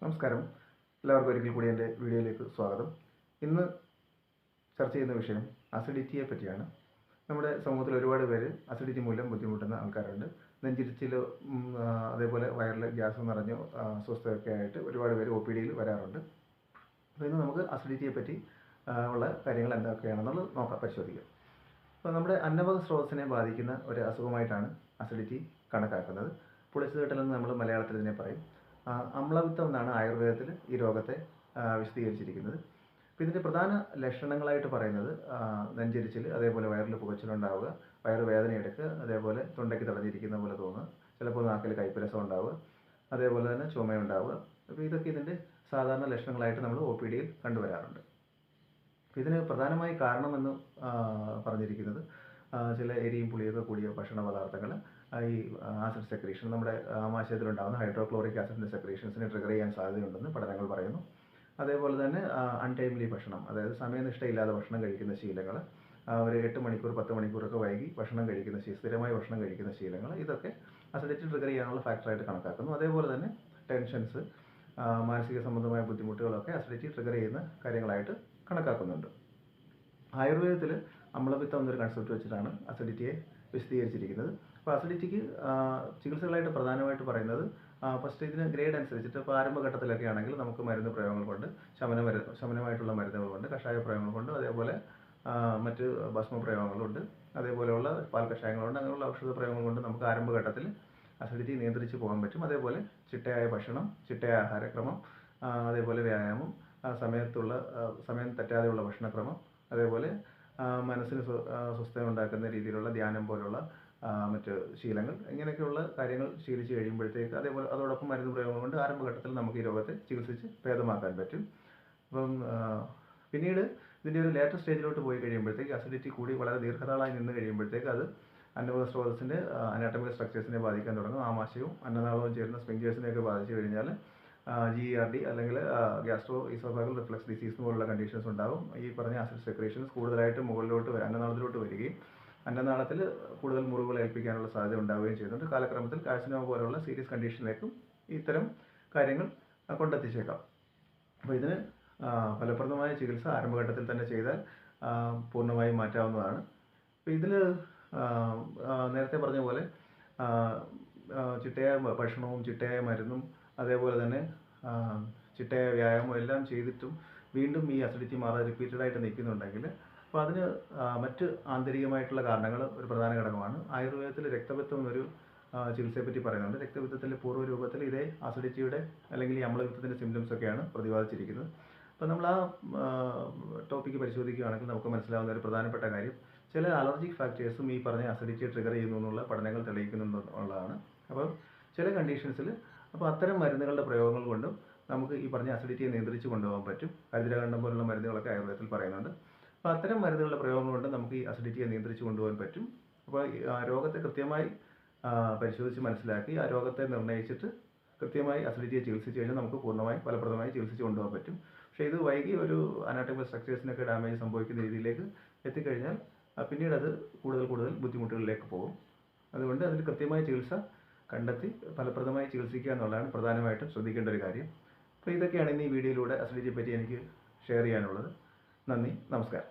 നമസ്കാരം. എല്ലാവർക്കും ഒരിക്കൽ കൂടി എൻ്റെ വീഡിയോയിലേക്ക് സ്വാഗതം. ഇന്ന് ചർച്ച ചെയ്യുന്ന വിഷയം അസിഡിറ്റിയെ പറ്റിയാണ്. നമ്മുടെ സമൂഹത്തിൽ ഒരുപാട് പേര് അസിഡിറ്റി മൂലം ബുദ്ധിമുട്ടുന്ന ആൾക്കാരുണ്ട്. നെഞ്ചിരിച്ചിൽ, അതേപോലെ വയറിൽ ഗ്യാസ് നിറഞ്ഞ് അസ്വസ്ഥതയൊക്കെ ആയിട്ട് ഒരുപാട് പേര് OPDയിൽ വരാറുണ്ട്. അപ്പോൾ ഇന്ന് നമുക്ക് അസിഡിറ്റിയെ പറ്റി ഉള്ള കാര്യങ്ങൾ എന്തൊക്കെയാണെന്നുള്ളത് പരിശോധിക്കാം. അപ്പോൾ നമ്മുടെ അന്നപക സ്രോതസ്സിനെ ബാധിക്കുന്ന ഒരു അസുഖമായിട്ടാണ് അസിഡിറ്റി കണക്കാക്കുന്നത്. പുളിച്ചുകെട്ടലെന്ന് നമ്മൾ മലയാളത്തിൽ ഇതിനെ പറയും. അമ്ലപിത്തം എന്നാണ് ആയുർവേദത്തിൽ ഈ രോഗത്തെ വിശദീകരിച്ചിരിക്കുന്നത്. അപ്പോൾ ഇതിൻ്റെ പ്രധാന ലക്ഷണങ്ങളായിട്ട് പറയുന്നത് നെഞ്ചരിച്ചിൽ, അതേപോലെ വയറിൽ പുകച്ചിലുണ്ടാവുക, വയറുവേദന എടുക്കുക, അതേപോലെ തൊണ്ടയ്ക്ക് തടഞ്ഞിരിക്കുന്ന പോലെ തോന്നുക, ചിലപ്പോൾ നാക്കിൽ കയ്പ്പരസം ഉണ്ടാവുക, അതേപോലെ തന്നെ ചുമയുണ്ടാവുക. അപ്പോൾ ഇതൊക്കെ ഇതിൻ്റെ സാധാരണ ലക്ഷണങ്ങളായിട്ട് നമ്മൾ OPDയിൽ കണ്ടുവരാറുണ്ട്. അപ്പോൾ ഇതിന് പ്രധാനമായി കാരണമെന്ന് പറഞ്ഞിരിക്കുന്നത് ചില എരിയും പുളിയൊക്കെ കൂടിയ ഭക്ഷണ പദാർത്ഥങ്ങൾ, ഈ ആസിഡ് സെക്രീഷൻ, നമ്മുടെ ആമാശയത്തിലുണ്ടാകുന്ന ഹൈഡ്രോക്ലോറിക് ആസിഡിൻ്റെ സെക്രീഷൻസിനെ ട്രിഗർ ചെയ്യാൻ സാധ്യതയുണ്ടെന്ന് പഠനങ്ങൾ പറയുന്നു. അതേപോലെ തന്നെ അൺടൈംലി ഭക്ഷണം, അതായത് സമയനിഷ്ഠയില്ലാതെ ഭക്ഷണം കഴിക്കുന്ന ശീലങ്ങൾ, ഒരു 8 മണിക്കൂർ 10 മണിക്കൂറൊക്കെ വൈകി ഭക്ഷണം കഴിക്കുന്ന സ്ഥിരമായി ഭക്ഷണം കഴിക്കുന്ന ശീലങ്ങൾ, ഇതൊക്കെ അസിഡിറ്റി ട്രിഗർ ചെയ്യാനുള്ള ഫാക്ടറായിട്ട് കണക്കാക്കുന്നു. അതേപോലെ തന്നെ ടെൻഷൻസ്, മാനസിക സംബന്ധമായ ബുദ്ധിമുട്ടുകളൊക്കെ അസിഡിറ്റി ട്രിഗർ ചെയ്യുന്ന കാര്യങ്ങളായിട്ട് കണക്കാക്കുന്നുണ്ട്. ആയുർവേദത്തിൽ അമ്ലപിത്തം എന്നൊരു കൺസെപ്റ്റ് വെച്ചിട്ടാണ് അസിഡിറ്റിയെ വിശദീകരിച്ചിരിക്കുന്നത്. അപ്പോൾ അസിഡിറ്റിക്ക് ചികിത്സകളായിട്ട് പ്രധാനമായിട്ട് പറയുന്നത്, ഫസ്റ്റ് ഇതിന് ഗ്രേഡ് അനുസരിച്ചിട്ട്, ഇപ്പോൾ ആരംഭഘട്ടത്തിലൊക്കെ ആണെങ്കിൽ നമുക്ക് മരുന്ന് പ്രയോഗങ്ങൾ കൊണ്ട്, ശമനമായിട്ടുള്ള മരുന്നുകൾ കൊണ്ട്, കഷായ പ്രയോഗങ്ങൾ കൊണ്ട്, അതേപോലെ മറ്റ് ഭസ്മ പ്രയോഗങ്ങളുണ്ട്, അതേപോലെയുള്ള പാൽ കഷായങ്ങളുണ്ട്. അങ്ങനെയുള്ള ഔഷധ പ്രയോഗങ്ങൾ കൊണ്ട് നമുക്ക് ആരംഭഘട്ടത്തിൽ അസിഡിറ്റി നിയന്ത്രിച്ച് പോകാൻ പറ്റും. അതേപോലെ ചിട്ടയായ ഭക്ഷണം, ചിട്ടയായ ആഹാരക്രമം, അതേപോലെ വ്യായാമം, സമയം തെറ്റാതെയുള്ള ഭക്ഷണക്രമം, അതേപോലെ മനസ്സിന് സ്വസ്ഥത ഉണ്ടാക്കുന്ന രീതിയിലുള്ള ധ്യാനം പോലുള്ള മറ്റ് ശീലങ്ങൾ, ഇങ്ങനെയൊക്കെയുള്ള കാര്യങ്ങൾ ശീലിച്ച് കഴിയുമ്പോഴത്തേക്ക്, അതേപോലെ അതോടൊപ്പം മരുന്ന് പ്രയോഗം കൊണ്ട് ആരംഭഘട്ടത്തിൽ നമുക്ക് ഈ രോഗത്തെ ചികിത്സിച്ച് ഭേദമാക്കാൻ പറ്റും. അപ്പം പിന്നീട് ഇതിൻ്റെ ഒരു ലേറ്റർ സ്റ്റേജിലോട്ട് പോയി കഴിയുമ്പോഴത്തേക്ക്, അസിഡിറ്റി കൂടി വളരെ ദീർഘനാളായി നിന്ന് കഴിയുമ്പോഴത്തേക്ക് അത് അന്നപക സ്രോതസ്സിൻ്റെ അനാട്ടമിക് സ്ട്രക്ചേഴ്സിനെ ബാധിക്കാൻ തുടങ്ങും. ആമാശയവും അന്നനാളവും ചേരുന്ന സ്ഫിങ്ക്റ്റേഴ്സിനെയൊക്കെ ബാധിച്ചു കഴിഞ്ഞാൽ GERD അല്ലെങ്കിൽ ഗ്യാസ്ട്രോ ഈസോഫാഗൽ റിഫ്ലക്സ് ഡിസീസ് പോലുള്ള കണ്ടീഷൻസ് ഉണ്ടാകും. ഈ പറഞ്ഞ ആസിഡ് സെക്രീഷൻസ് കൂടുതലായിട്ട് മുകളിലോട്ട് അന്നനാളത്തിലോട്ട് വരികയും അന്നനാളത്തിൽ കൂടുതൽ മുറിവുകൾ ഏൽപ്പിക്കാനുള്ള സാധ്യത ഉണ്ടാവുകയും ചെയ്യുന്നുണ്ട്. കാലക്രമത്തിൽ കാർസിനോമ പോലുള്ള സീരിയസ് കണ്ടീഷനിലേക്കും ഇത്തരം കാര്യങ്ങൾ കൊണ്ടെത്തിച്ചേക്കാം. അപ്പോൾ ഇതിന് ഫലപ്രദമായ ചികിത്സ ആരംഭഘട്ടത്തിൽ തന്നെ ചെയ്താൽ പൂർണ്ണമായും മാറ്റാവുന്നതാണ്. അപ്പോൾ ഇതിൽ നേരത്തെ പറഞ്ഞ പോലെ ചിട്ടയായ ഭക്ഷണവും ചിട്ടയായ മരുന്നും അതേപോലെ തന്നെ ചിട്ടയായ വ്യായാമം എല്ലാം ചെയ്തിട്ടും വീണ്ടും ഈ അസിഡിറ്റി മാറാതെ റിപ്പീറ്റഡായിട്ട് നിൽക്കുന്നുണ്ടെങ്കിൽ, അപ്പോൾ അതിന് മറ്റ് ആന്തരികമായിട്ടുള്ള കാരണങ്ങൾ ഒരു പ്രധാന ഘടകമാണ്. ആയുർവേദത്തിൽ രക്തപിത്തം എന്നൊരു ചികിത്സയെപ്പറ്റി പറയുന്നുണ്ട്. രക്തപിത്തത്തിൻ്റെ പൂർവ്വരൂപത്തിൽ ഇതേ അസിഡിറ്റിയുടെ അല്ലെങ്കിൽ ഈ അമ്ലപിത്തത്തിൻ്റെ സിംറ്റംസ് ഒക്കെയാണ് പ്രതിപാദിച്ചിരിക്കുന്നത്. അപ്പോൾ നമ്മൾ ആ ടോപ്പിക്ക് പരിശോധിക്കുകയാണെങ്കിൽ നമുക്ക് മനസ്സിലാവുന്ന ഒരു പ്രധാനപ്പെട്ട കാര്യം, ചില അലർജിക് ഫാക്ടേഴ്സും ഈ പറഞ്ഞ അസിഡിറ്റിയെ ട്രിഗർ ചെയ്യുന്നു എന്നുള്ള പഠനങ്ങൾ തെളിയിക്കുന്നുള്ളതാണ്. അപ്പോൾ ചില കണ്ടീഷൻസിൽ അത്തരം മരുന്നുകളുടെ പ്രയോഗങ്ങൾ കൊണ്ടും നമുക്ക് ഈ പറഞ്ഞ അസിഡിറ്റിയെ നിയന്ത്രിച്ച് കൊണ്ടുപോകാൻ പറ്റും. ഹരിദ്രാഖണ്ഡം പോലുള്ള മരുന്നുകളൊക്കെ ആയുർവേദത്തിൽ പറയുന്നുണ്ട്. അപ്പോൾ അത്തരം മരുന്നുകളുടെ പ്രയോഗങ്ങൾ കൊണ്ട് നമുക്ക് ഈ അസിഡിറ്റിയെ നിയന്ത്രിച്ച് കൊണ്ടുപോകാൻ പറ്റും. അപ്പോൾ രോഗത്തെ കൃത്യമായി പരിശോധിച്ച് മനസ്സിലാക്കി ആ രോഗത്തെ നിർണ്ണയിച്ചിട്ട് കൃത്യമായി അസിഡിറ്റിയെ ചികിത്സിച്ച് കഴിഞ്ഞാൽ നമുക്ക് പൂർണ്ണമായും ഫലപ്രദമായി ചികിത്സിച്ച് കൊണ്ടുപോകാൻ പറ്റും. പക്ഷേ ഇത് വൈകി ഒരു അനാട്ടമിക് സ്ട്രക്ചേഴ്സിനൊക്കെ ഡാമേജ് സംഭവിക്കുന്ന രീതിയിലേക്ക് എത്തിക്കഴിഞ്ഞാൽ പിന്നീട് അത് കൂടുതൽ ബുദ്ധിമുട്ടുകളിലേക്ക് പോകും. അതുകൊണ്ട് അതിന് കൃത്യമായ ചികിത്സ കണ്ടെത്തി ഫലപ്രദമായി ചികിത്സിക്കുക എന്നുള്ളതാണ് പ്രധാനമായിട്ടും ശ്രദ്ധിക്കേണ്ട ഒരു കാര്യം. അപ്പോൾ ഇതൊക്കെയാണ് ഇന്ന് ഈ വീഡിയോയിലൂടെ അസിഡിറ്റിയെ പറ്റി എനിക്ക് ഷെയർ ചെയ്യാനുള്ളത്. നന്ദി, നമസ്കാരം.